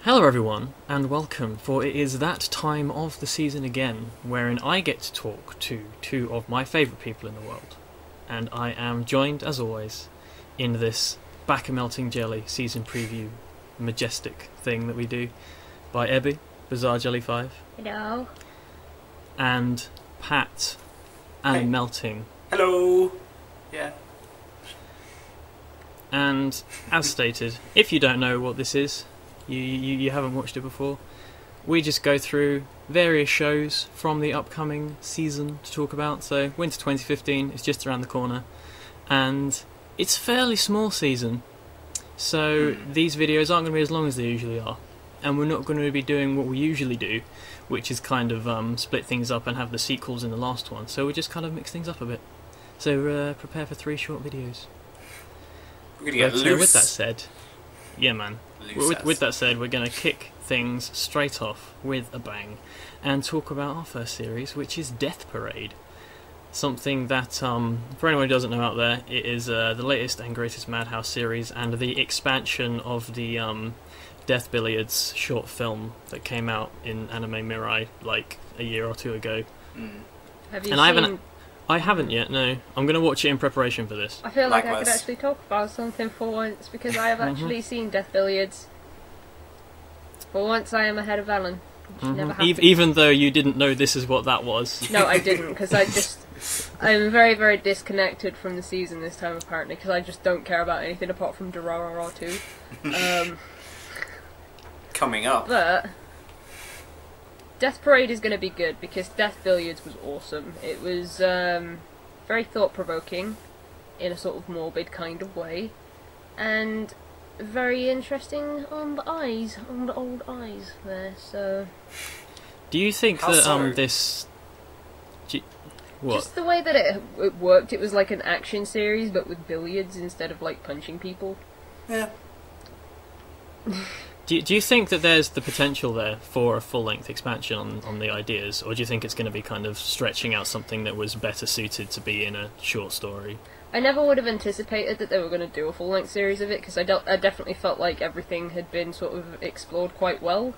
Hello everyone, and welcome, for it is that time of the season again, wherein I get to talk to two of my favourite people in the world. And I am joined, as always, in this BakaMeltingJelly season preview majestic thing that we do, by Ebby, BizarreJelly5. Hello. And Pat, Animelting. Hello. Yeah. And, as stated, if you don't know what this is, you haven't watched it before, we just go through various shows from the upcoming season to talk about. So winter 2015 is just around the corner, and it's a fairly small season, so these videos aren't going to be as long as they usually are, and we're not going to be doing what we usually do, which is kind of split things up and have the sequels in the last one. So we just kind of mix things up a bit. So prepare for 3 short videos. We're gonna get loose. With that said, yeah man, with that said, we're going to kick things straight off with a bang and talk about our first series, which is Death Parade. Something that, for anyone who doesn't know out there, it is the latest and greatest Madhouse series and the expansion of the Death Billiards short film that came out in Anime Mirai like a year or 2 ago. Have you And I haven't yet, no. I'm going to watch it in preparation for this. I feel like I Likewise. could actually talk about something for once, because I have actually seen Death Billiards. For once I am ahead of Alan, which never happens. Even though you didn't know this is what that was. No, I didn't, because I'm very, very disconnected from the season this time, apparently, because I just don't care about anything apart from Dororo 2. Coming up. But Death Parade is going to be good, because Death Billiards was awesome. It was very thought-provoking, in a sort of morbid kind of way, and very interesting on the eyes, on the old eyes there, so... Do you think How that so? What? Just the way that it worked, it was like an action series, but with billiards instead of, like, punching people. Yeah. Do you think that there's the potential there for a full-length expansion on the ideas, or do you think it's going to be kind of stretching out something that was better suited to be in a short story? I never would have anticipated that they were going to do a full-length series of it, because I definitely felt like everything had been sort of explored quite well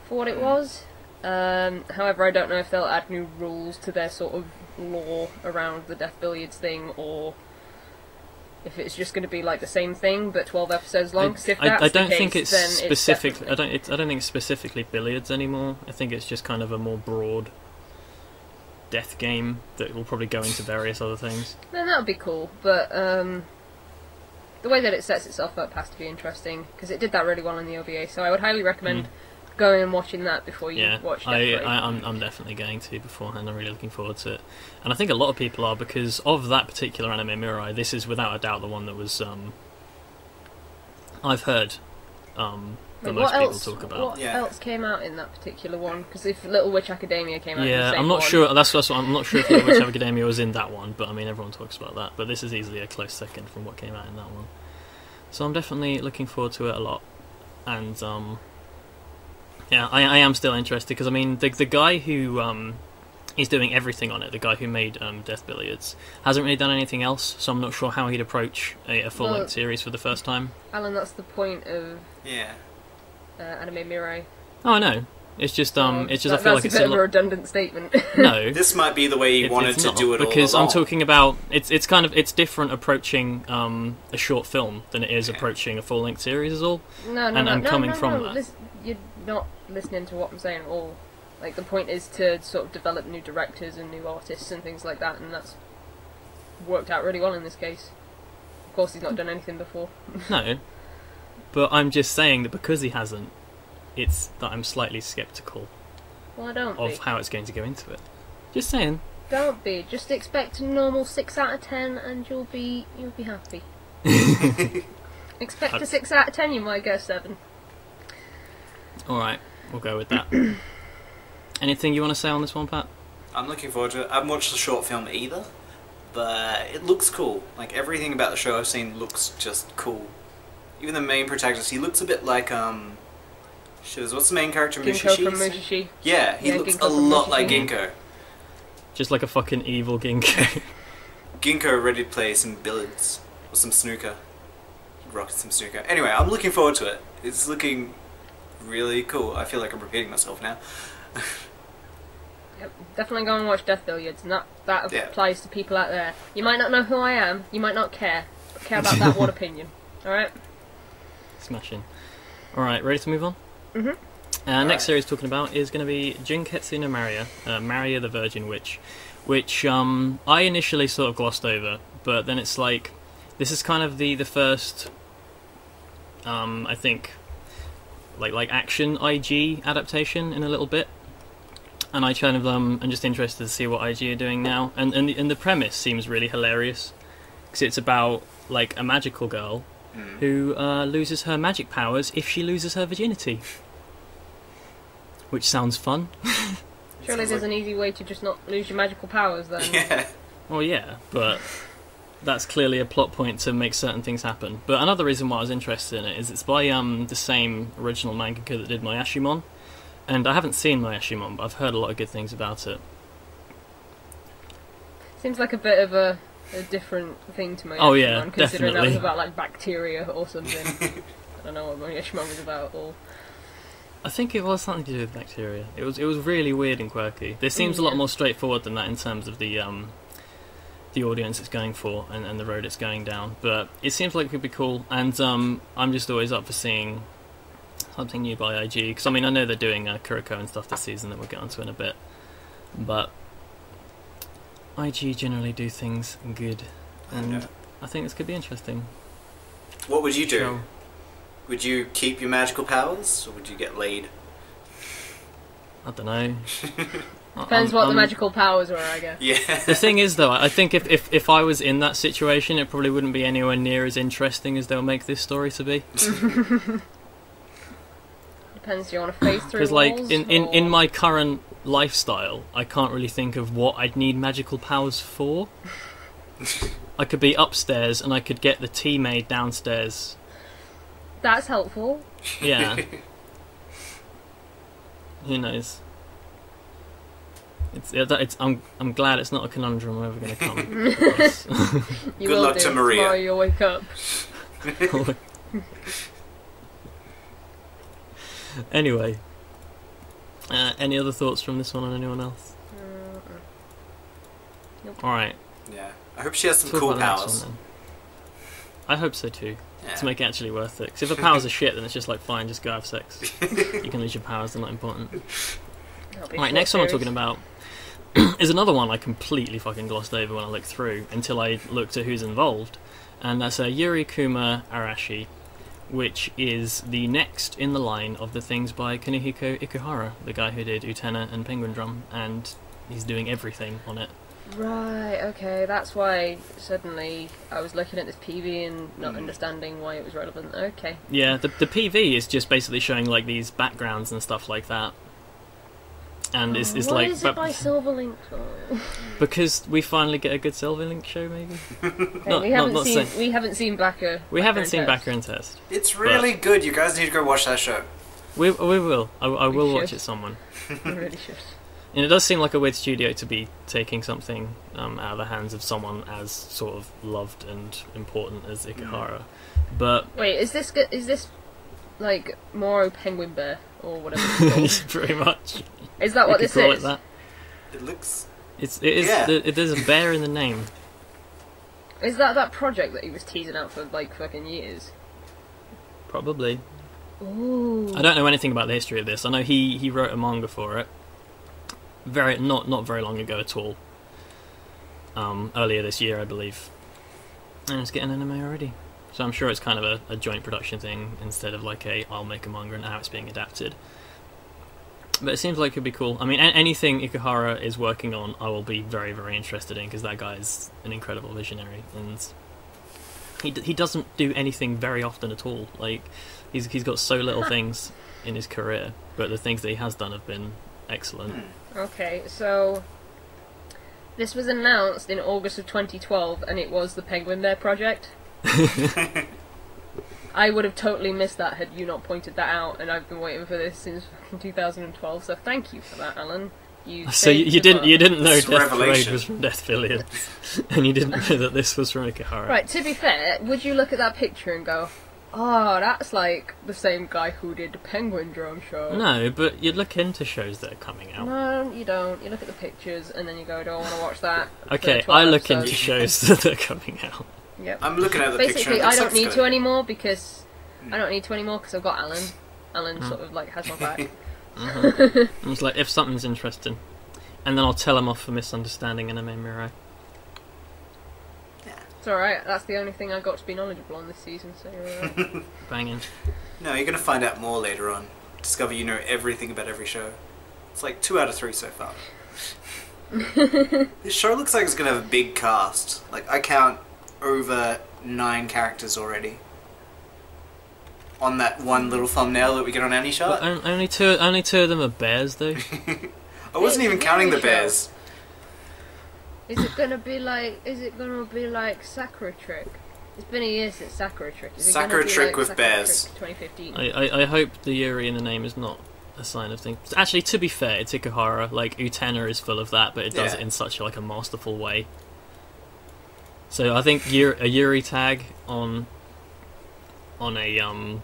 for what it was. However, I don't know if they'll add new rules to their sort of lore around the Death Billiards thing, or if it's just going to be like the same thing but 12 episodes long. 'Cause if that's I don't the case, think it's then specific. It's I don't think it's specifically billiards anymore. I think it's just kind of a more broad death game that will probably go into various other things. then that would be cool, but the way that it sets itself up has to be interesting, because it did that really well in the OVA, so I would highly recommend going and watching that before you watch Death Parade. I'm definitely going to beforehand. I'm really looking forward to it, and I think a lot of people are, because of that particular Anime Mirai. This is without a doubt the one that was I've heard the most people talk about. What else came out in that particular one? Because if Little Witch Academia came out in the Yeah, same I'm not one, sure. That's what I'm not sure if Little Witch Academia was in that one, but I mean everyone talks about that. But this is easily a close second from what came out in that one. So I'm definitely looking forward to it a lot, and yeah, I am still interested, because I mean the guy who is doing everything on it, the guy who made Death Billiards, hasn't really done anything else, so I'm not sure how he'd approach a full-length series for the first time. Alan, that's the point of Yeah. Anime Mirai. Oh, I know. It's just I feel like that's it's a bit of a redundant statement. No. This might be the way he wanted it's to not, do it all because along. I'm talking about it's different approaching a short film than it is approaching a full length series is all. No, that. You're not listening to what I'm saying at all. Like, the point is to sort of develop new directors and new artists and things like that, and that's worked out really well in this case. Of course, he's not done anything before. No, but I'm just saying that because he hasn't, it's that I'm slightly sceptical Well, don't of be. how it's going to go into it. Just saying. Don't be. Just expect a normal 6 out of 10 and you'll be happy. Expect a 6 out of 10, you might get a 7. Alright, we'll go with that. Anything you want to say on this one, Pat? I'm looking forward to it. I haven't watched the short film either, but it looks cool. Like, everything about the show I've seen looks just cool. Even the main protagonist, he looks a bit like, what's the main character? Ginkgo from Mushishi. Yeah, he looks Ginkgo a from lot Mushishi. like Ginkgo. Just like a fucking evil Ginkgo. Ginkgo ready to play some billiards. Or some snooker. He'd rock some snooker. Anyway, I'm looking forward to it. It's looking really cool. I feel like I'm repeating myself now. Yep, definitely go and watch Death Billiards, and that Yeah. applies to people out there. You might not know who I am, you might not care, but care about that one opinion. Alright? Smashing. Alright, ready to move on? Mm-hmm. Next series talking about is going to be Jinketsu no Maria, Maria the Virgin Witch, which I initially sort of glossed over, but then it's like, this is kind of the first, I think, like action IG adaptation in a little bit. And I kind of am just interested to see what IG are doing now, and the premise seems really hilarious, because it's about like a magical girl who loses her magic powers if she loses her virginity, which sounds fun. Surely there's an easy way to just not lose your magical powers then. Yeah. Well, yeah, but that's clearly a plot point to make certain things happen. But another reason why I was interested in it is it's by the same original mangaka that did my Ashimon. And I haven't seen my Ashimon, but I've heard a lot of good things about it. Seems like a bit of a different thing to my Oh, yeah, Ashimon, considering that definitely. was about like bacteria or something. I don't know what my Ashimon was about at all. I think it was something to do with bacteria. It was really weird and quirky. This seems a lot Yeah. more straightforward than that in terms of the audience it's going for and the road it's going down. But it seems like it could be cool, and I'm just always up for seeing something new by IG, because I mean I know they're doing Kuroko and stuff this season that we'll get onto in a bit, but IG generally do things good, and Yeah. I think this could be interesting. What would you do? So, Would you keep your magical powers, or would you get laid? I don't know. Depends what the magical powers were, I guess. Yeah. The thing is, though, I think if I was in that situation, it probably wouldn't be anywhere near as interesting as they'll make this story to be. Depends, do you want to phase through Because, like, walls, in or- my current lifestyle, I can't really think of what I'd need magical powers for. I could be upstairs and I could get the tea made downstairs. That's helpful. Yeah. Who knows? I'm glad it's not a conundrum I'm ever going to come across. You Good will luck do. to Maria. Tomorrow you'll wake up. Anyway, any other thoughts from this one on anyone else? Nope. Alright, Yeah. I hope she has some talk cool about the next powers. one, then. I hope so too, Yeah. to make it actually worth it. Because if the powers are shit, then it's just like, fine, just go have sex. You can lose your powers, they're not important. That'll be a Right, short next one I'm series. talking about is another one I completely fucking glossed over when I looked through, until I looked at who's involved. And that's Yuri Kuma Arashi, which is the next in the line of the things by Kunihiko Ikuhara, the guy who did Utena and Penguin Drum, and he's doing everything on it. Right, okay, that's why suddenly I was looking at this PV and not understanding why it was relevant. Okay. Yeah, the PV is just basically showing like these backgrounds and stuff like that. And it's Why like, is it by Silverlink? Oh. because we finally get a good Silverlink show, maybe. Okay, we haven't seen Baka. We haven't seen Test. Backer and Test. It's really good. You guys need to go watch that show. We will. I We will watch should. it. Someone. We really should. And it does seem like a weird studio to be taking something out of the hands of someone as sort of loved and important as Ikuhara. But Wait, is this like Moro Penguin Bear or whatever it's called? pretty much. Is that You what could this call is? it that. It looks... It is. Yeah. There's a bear in the name. Is that project that he was teasing out for like fucking years? Probably. Ooh. I don't know anything about the history of this. I know he wrote a manga for it. Not very long ago at all. Earlier this year, I believe. And it's getting anime already. So I'm sure it's kind of a joint production thing instead of like I'll make a manga and how it's being adapted. But it seems like it could be cool. I mean, anything Ikuhara is working on, I will be very, very interested in, because that guy is an incredible visionary, and he doesn't do anything very often at all. Like he's got so little things in his career, but the things that he has done have been excellent. Okay, so this was announced in August of 2012, and it was the Penguin Bear project. I would have totally missed that had you not pointed that out, and I've been waiting for this since fucking 2012. So thank you for that, Alan. So saved you the didn't know It's Death Parade revelation. was from Death Billiards, and you didn't know that this was from Ikuhara. Right, to be fair, would you look at that picture and go, Oh, that's like the same guy who did the Penguin Drone show. No, but you look into shows that are coming out. No, you don't. You look at the pictures and then you go, do I want to watch that? Okay, for I 12 look into episodes? shows that are coming out. Yep. I'm looking at the picture. Basically, And it I looks don't like need it's to gonna- anymore because I've got Alan. Alan sort of like has my back. It's like, if something's interesting, and then I'll tell him off for misunderstanding Anime Mirai. It's alright, that's the only thing I got to be knowledgeable on this season, so you're alright. Banging. No, you're gonna find out more later on. Discover you know everything about every show. It's like 2 out of 3 so far. This show looks like it's gonna have a big cast. Like, I count over 9 characters already. On that one little thumbnail that we get on AniShot. But only two of them are bears, though. I wasn't even counting the Show. bears. Is it gonna be like Sakura Trick? It's been a year since Sakura Trick. Is it gonna Sakura be Trick like with Sakura bears. Trick 2015. I hope the Yuri in the name is not a sign of things. Actually, to be fair, it's Ikuhara. Like, Utena is full of that, but it does it in such like a masterful way. So I think a Yuri tag on an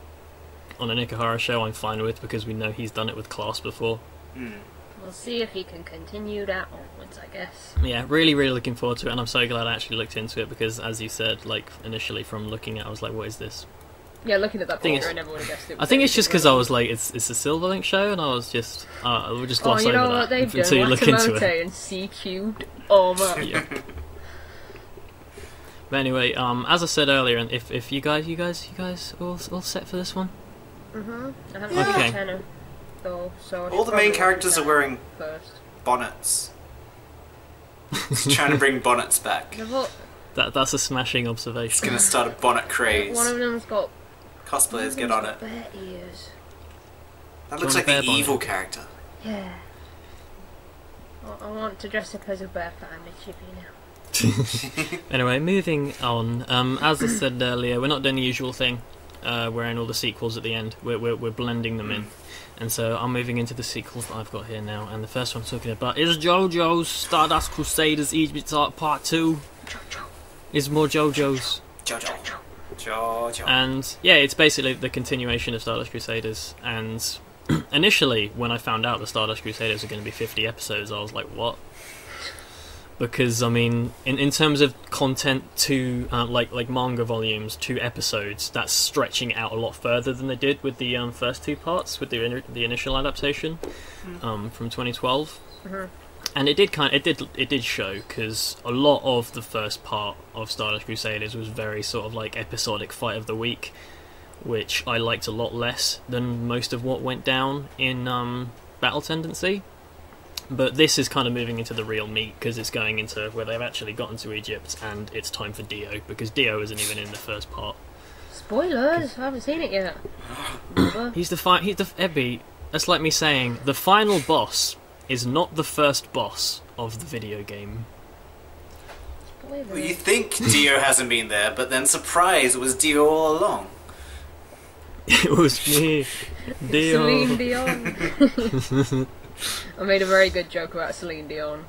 Ikuhara show I'm fine with, because we know he's done it with Class before. We'll see if he can continue that onwards, I guess. Yeah, really, really looking forward to it, and I'm so glad I actually looked into it, because as you said, like, initially from looking at it, I was like, what is this? Yeah, looking at that Thing picture, is- I never would have guessed it. I think it's just because I was like, it's a Silverlink show, and I was just, we'll just Oh, gloss you know over what that they've done? until you look into it. Wakamote and C cubed. Oh man. Yeah. But anyway, as I said earlier, and if you guys all set for this one? I haven't Yeah. seen Okay. Tenor, though, so I All should the main probably characters are watch wearing that first. bonnets. It's trying to bring bonnets back. They've all- That's a smashing It's observation. gonna start a bonnet craze. One of them's got Cosplayers get on it. bear ears. That Do you looks want like a the bear evil bonnet? character. Yeah. I want to dress up as a bear for Anime Chippy now. Anyway, moving on. As I said earlier, we're not doing the usual thing. We're in all the sequels at the end. We're blending them in. And so I'm moving into the sequels that I've got here now. And the first one I'm talking about is JoJo's Stardust Crusaders Egypt Art Part 2. Is more JoJo's. Jojo. And yeah, it's basically the continuation of Stardust Crusaders. And initially, when I found out the Stardust Crusaders were going to be 50 episodes, I was like, what? Because, I mean, in terms of content to, like manga volumes, 2 episodes, that's stretching out a lot further than they did with the first 2 parts, with the initial adaptation from 2012. And it did show, because a lot of the first part of Stardust Crusaders was very sort of like episodic fight of the week, which I liked a lot less than most of what went down in Battle Tendency. But this is kind of moving into the real meat, because it's going into where they've actually gotten to Egypt, and it's time for Dio, because Dio isn't even in the first part. Spoilers! I haven't seen it yet. He's the Ebby. That's like me saying the final boss is not the first boss of the video game. Spoilers. Well, you think Dio hasn't been there, but then surprise, it was Dio all along. It was me, Dio. Celine Dion. I made a very good joke about Celine Dion.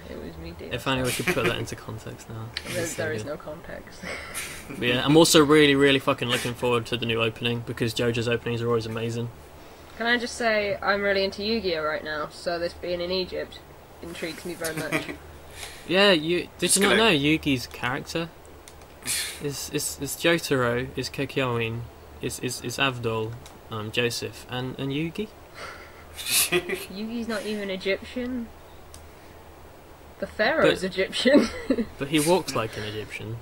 It was me, Dio. If only we could put that into context now. There is no context. But yeah, I'm also really, really fucking looking forward to the new opening, because JoJo's openings are always amazing. Can I just say, I'm really into Yu-Gi-Oh right now, so this being in Egypt intrigues me very much. Yeah, did you not gonna- know Yugi's character is Jotaro, is Kokyoin, is Avdol, Joseph, and Yugi? Yugi's not even Egyptian. The Pharaoh's Egyptian. But he walks like an Egyptian.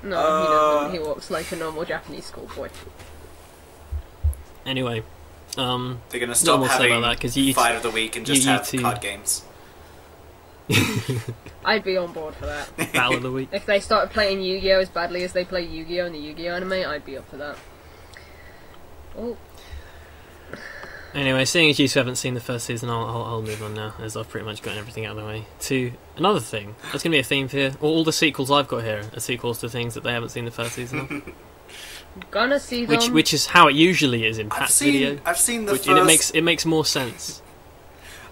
No, he doesn't. He walks like a normal Japanese schoolboy. Anyway, They're gonna not stop more to say having about that, 'cause you- fight of the week and just you have two- card games. I'd be on board for that. Battle of the Week. If they started playing Yu-Gi-Oh as badly as they play Yu-Gi-Oh in the Yu-Gi-Oh anime, I'd be up for that. Oh, Anyway, seeing as you two haven't seen the first season, I'll move on now, as I've pretty much gotten everything out of the way. To another thing, there's going to be a theme here. All the sequels I've got here are sequels to things that they haven't seen the first season of. gonna see them. Which is how it usually is in Pat's video. I've seen the Which, first. and it makes more sense.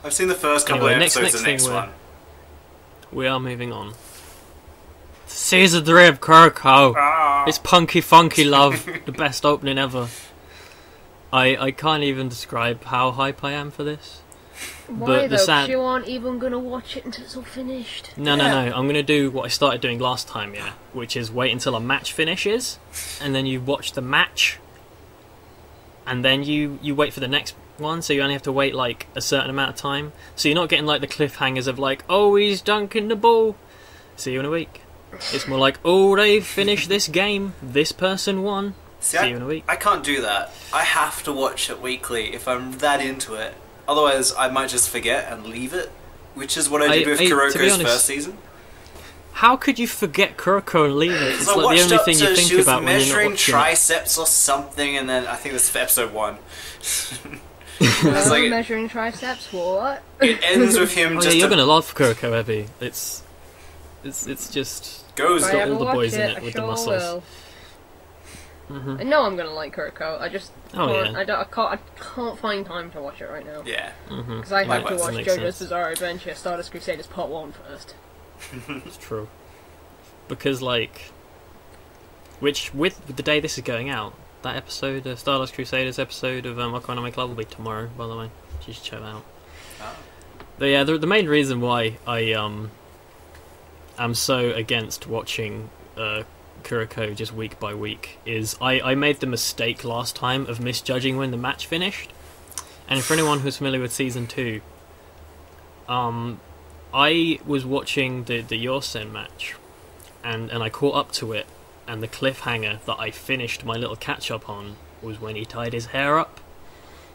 I've seen the first couple Anyway, of next episodes of the thing next we're- one. We are moving on. Season 3 of Kuroko. It's punky funky love, the best opening ever. I can't even describe how hype I am for this. Why But the though? sad- 'Cause you aren't even gonna watch it until it's all finished. No, I'm going to do what I started doing last time, yeah, which is wait until a match finishes, and then you watch the match, and then you wait for the next one, so you only have to wait like a certain amount of time, so you're not getting like the cliffhangers of like, oh, he's dunking the ball, see you in a week. It's more like, oh, they've finished this game, this person won, see you in a week. I can't do that. I have to watch it weekly if I'm that into it. Otherwise, I might just forget and leave it, which is what I did with to be Kuroko's honest, first season. How could you forget Kuroko and leave it? It's I like the watched only up thing to you she think was about when you're not measuring watching triceps or something, and then I think this is for episode 1. Oh, like, measuring triceps, what? it ends with him Oh, just yeah, you're gonna love Kuroko, Ebby. It's just goes. If got I ever all the watch boys in it, it I with the sure muscles. will. Mhm. I know I'm gonna like Kuroko. I just Oh, can't, yeah. I can't find time to watch it right now. Yeah. Mhm. Because I had to Likewise, watch makes JoJo's sense. Bizarre Adventure Stardust Crusaders Part 1 first. It's true. Because like, which with the day this is going out, that episode, Stardust Crusaders episode of Economic Club will be tomorrow. By the way, you should check that out. Oh. But yeah, the main reason why I am so against watching Kuroko just week by week is I made the mistake last time of misjudging when the match finished. And for anyone who's familiar with season 2, I was watching the Yorsen match, and I caught up to it, and the cliffhanger that I finished my little catch up on was when he tied his hair up.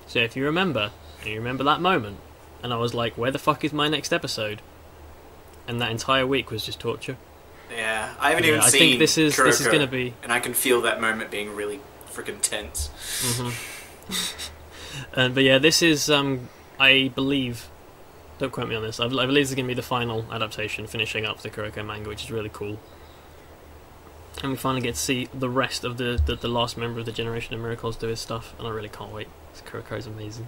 So if you remember that moment, and I was like, where the fuck is my next episode? And that entire week was just torture. Yeah, I haven't Yeah, even I seen think this is Kuroko, going to be. and I can feel that moment being really freaking tense. But yeah, this is I believe. Don't quote me on this. I believe this is going to be the final adaptation, finishing up the Kuroko manga, which is really cool. And we finally get to see the rest of the last member of the Generation of Miracles do his stuff, and I really can't wait. Kuroko is amazing.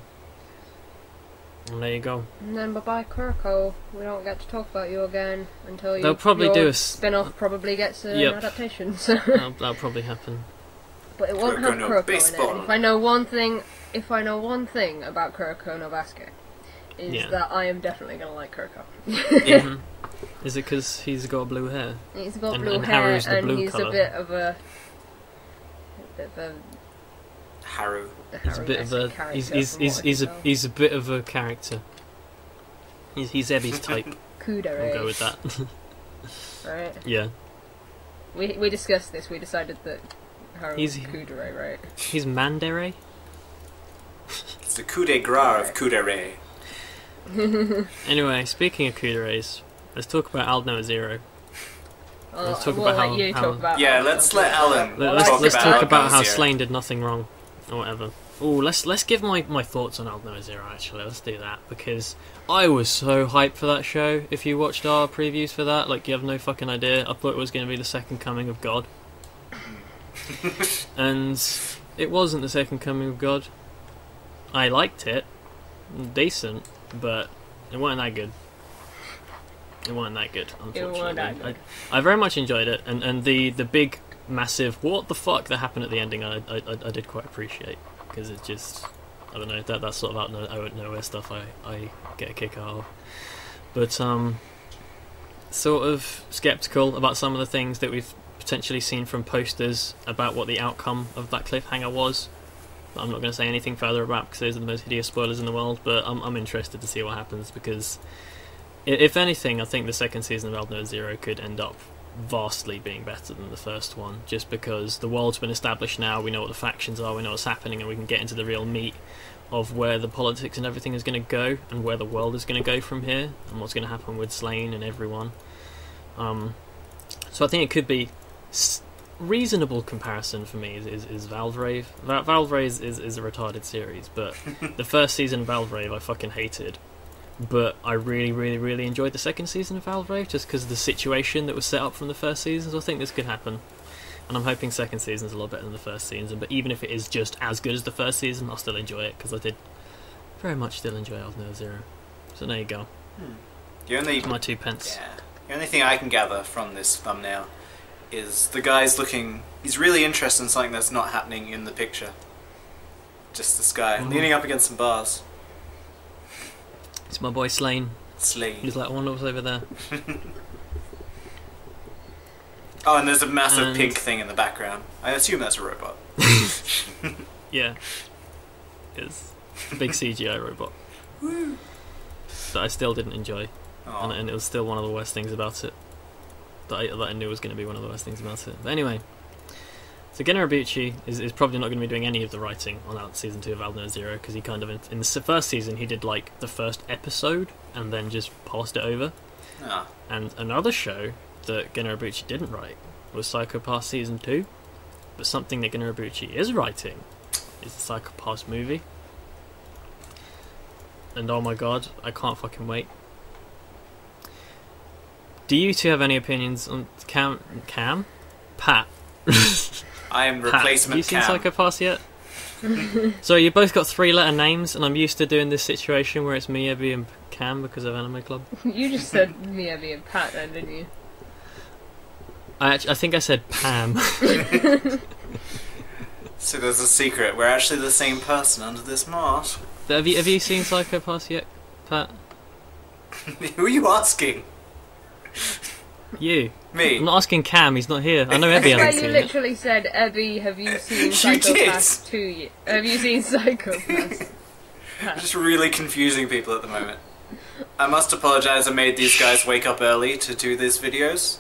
And there you go. And then bye-bye Kuroko. We don't get to talk about you again until They'll probably your do a spin-off probably gets an Yep. adaptation. That'll probably happen. But it won't Kuroko have no Kuroko in it. baseball. And if I know one thing about Kuroko no Basket, is Yeah. that I am definitely gonna like Kuroko. Yeah. Mhm. Is it because he's got blue hair? He's got And- blue and hair Haru's the and blue he's colour. a bit of a Haru. He's a bit of a Haru-esque he's character from what I can tell. he's a bit of a character. He's Ebby's type. I'll Kudere, go with that. right? Yeah, We discussed this. We decided that Haru He's- was Kudere, right? he's Mandere. It's the coup de grace of Kudere. Anyway, speaking of kuderes, let's talk about Aldnoah.Zero. Let's talk we'll about let how- you how- talk about. Yeah, how let's something let about Alan that. Let's talk about how Aldnoah.Zero. Slane did nothing wrong, or whatever. Oh, let's give my thoughts on Aldnoah.Zero. Actually, let's do that because I was so hyped for that show. If you watched our previews for that, like you have no fucking idea. I thought it was going to be the second coming of God, and it wasn't the second coming of God. I liked it, decent, but it wasn't that good. It wasn't that good, unfortunately. that good. I very much enjoyed it, and the big, massive what the fuck that happened at the ending, I did quite appreciate because it just, I don't know, that's sort of out of nowhere stuff I get a kick out of. But sort of skeptical about some of the things that we've potentially seen from posters about what the outcome of that cliffhanger was. I'm not going to say anything further about because those are the most hideous spoilers in the world, but I'm interested to see what happens because, if anything, I think the second season of Aldnoah.Zero could end up vastly being better than the first one, just because the world's been established now, we know what the factions are, we know what's happening, and we can get into the real meat of where the politics and everything is going to go, and where the world is going to go from here, and what's going to happen with Slane and everyone. So I think it could be reasonable comparison for me is Valvrave. Valvrave is a retarded series, but the first season of Valvrave I fucking hated. But I really, really, really enjoyed the second season of Valvrave just because of the situation that was set up from the first season. So I think this could happen. And I'm hoping second season's a lot better than the first season. But even if it is just as good as the first season, I'll still enjoy it because I did very much still enjoy Aldnoah.Zero. So there you go. The only, My 2 pence. yeah, the only thing I can gather from this thumbnail is the guy's looking... He's really interested in something that's not happening in the picture. Just this guy, leaning up against some bars. It's my boy Slane. Slane. He's like, I wonder what's over there. Oh, and there's a massive pink thing in the background. I assume that's a robot. Yeah. It's a big CGI robot. That I still didn't enjoy. And it was still one of the worst things about it. That I knew was going to be one of the worst things about it. But anyway, so Gen Urobuchi is probably not going to be doing any of the writing on season 2 of Aldnoah.Zero, because he kind of, in the first season, he did like the first episode and then just passed it over. Ah. And another show that Gen Urobuchi didn't write was Psycho Pass season 2. But something that Gen Urobuchi is writing is the Psycho Pass movie. And oh my god, I can't fucking wait. Do you two have any opinions on Cam? Pat. I am replacement Pat, have you seen Cam. Psycho Pass yet? So you both got 3-letter names, and I'm used to doing this situation where it's me, Ebby, and Cam because of Anime Club. You just said me, Abby, and Pat then, didn't you? I think I said Pam. So there's a secret. We're actually the same person under this mask. Have you seen Psycho Pass yet, Pat? Who are you asking? You. Me. I'm not asking Cam, he's not here. I know Ebby Where hasn't you seen it. literally said, Abby, have you seen You Psycho did. Pass 2 yet? Have you seen Psycho Pass? Just really confusing people at the moment. I must apologise, I made these guys wake up early to do these videos.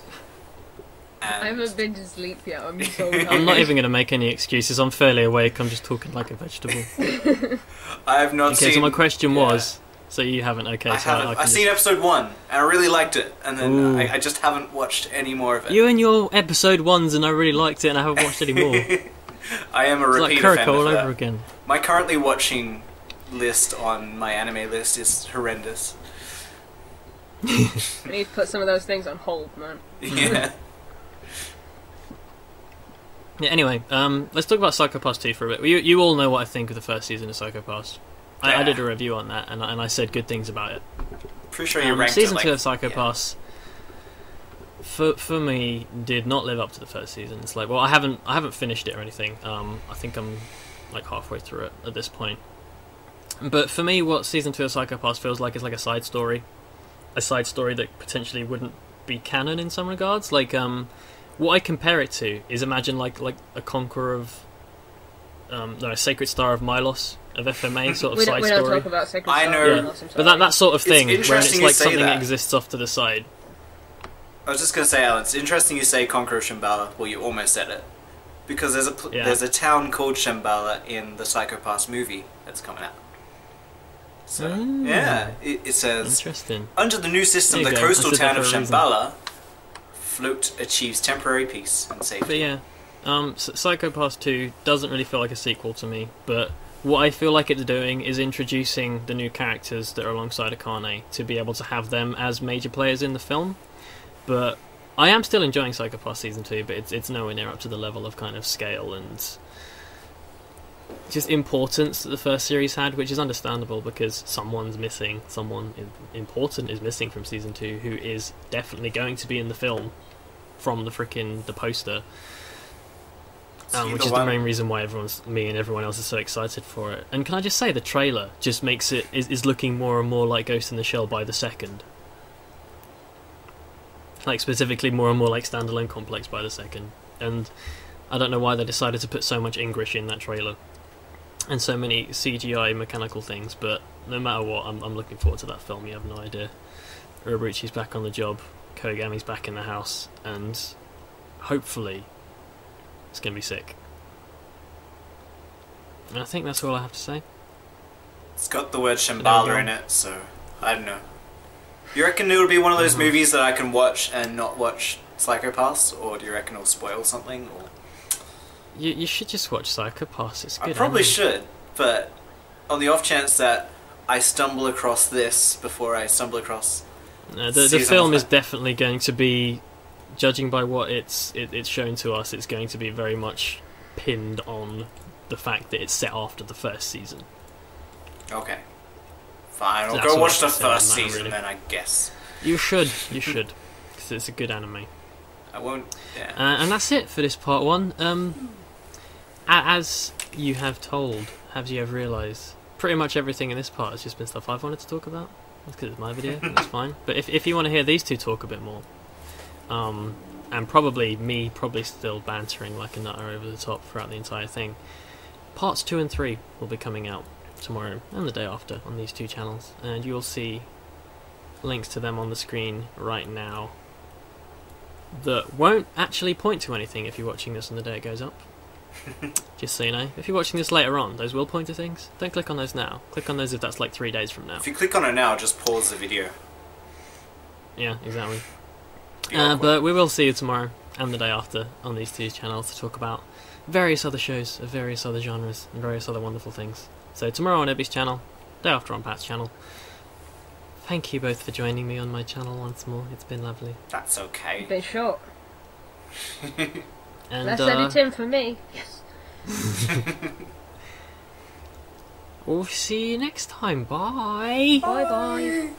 And I haven't been to sleep yet, I'm so I'm not even going to make any excuses, I'm fairly awake, I'm just talking like a vegetable. I have not seen... Okay, so my question was... So you haven't, okay. So I've seen episode 1, and I really liked it, and then Ooh. I just haven't watched any more of it. You and your episode 1s, and I really liked it, and I haven't watched any more. I am a It's like repeat Kuroko offender all for that. over again. My currently watching list on my anime list is horrendous. I need to put some of those things on hold, man. Yeah. Yeah, anyway, let's talk about Psycho Pass 2 for a bit. You all know what I think of the first season of Psycho Pass. I did a review on that, and I said good things about it. Pretty sure you ranked season it like... 2 of Psycho Pass, for me, did not live up to the first season. It's like, well, I haven't finished it or anything. I think I'm like halfway through it at this point. But for me, what season 2 of Psycho Pass feels like is like a side story that potentially wouldn't be canon in some regards. Like, what I compare it to is, imagine like a Conqueror of, no, a Sacred Star of Milos of FMA sort of We side don't story. talk about Sacred I Star know. of Yeah, Milos, I'm but sorry. that sort of thing, where it's interesting you like say something that. that exists off to the side. I was just going to say, Alan, it's interesting you say Conqueror Shambhala. Well, you almost said it. Because there's a town called Shambhala in the Psycho Pass movie that's coming out. So, yeah, it says... Interesting. Under the new system, There the you go, I coastal said that town of for a reason. Shambhala float achieves temporary peace and safety. But yeah, Psycho Pass 2 doesn't really feel like a sequel to me, but what I feel like it's doing is introducing the new characters that are alongside Akane to be able to have them as major players in the film. But I am still enjoying Psycho Pass Season 2, but it's nowhere near up to the level of kind of scale and just importance that the first series had, which is understandable because someone important is missing from Season 2 who is definitely going to be in the film from the poster. Which is the main reason why me and everyone else is so excited for it. And can I just say, the trailer just makes it is looking more and more like Ghost in the Shell by the second. Like, specifically more and more like Standalone Complex by the second. And I don't know why they decided to put so much English in that trailer. And so many CGI mechanical things, but no matter what, I'm looking forward to that film, you have no idea. Urobuchi's back on the job, Kogami's back in the house, and hopefully it's going to be sick. And I think that's all I have to say. It's got the word There we Shambhala go. in it, so I don't know. You reckon it'll be one of those movies that I can watch and not watch Psycho Pass, or do you reckon it'll spoil something? Or... You should just watch Psycho Pass, it's good. I probably anime. should, but on the off chance that I stumble across this before I stumble across... No, the season film one. is definitely going to be, judging by what it's shown to us, it's going to be very much pinned on the fact that it's set after the first season. Okay. Fine, I'll That's go all watch I the can say on first that, season really. then, I guess. You should, because it's a good anime. I won't. Yeah. And that's it for this part 1. As you have told, as you have realised, pretty much everything in this part has just been stuff I've wanted to talk about. That's because it's my video, that's fine. But if you want to hear these two talk a bit more, and probably me still bantering like a nutter over the top throughout the entire thing, parts 2 and 3 will be coming out tomorrow and the day after on these two channels, and you'll see links to them on the screen right now that won't actually point to anything if you're watching this on the day it goes up. Just so you know. If you're watching this later on, those will point to things. Don't click on those now. Click on those if that's like 3 days from now. If you click on it now, just pause the video. Yeah, exactly. But we will see you tomorrow and the day after on these two channels to talk about various other shows of various other genres and various other wonderful things. So tomorrow on Ebby's channel, day after on Pat's channel. Thank you both for joining me on my channel once more. It's been lovely. That's okay. Been short. And, Less editing for me. Yes. We'll see you next time. Bye. Bye bye.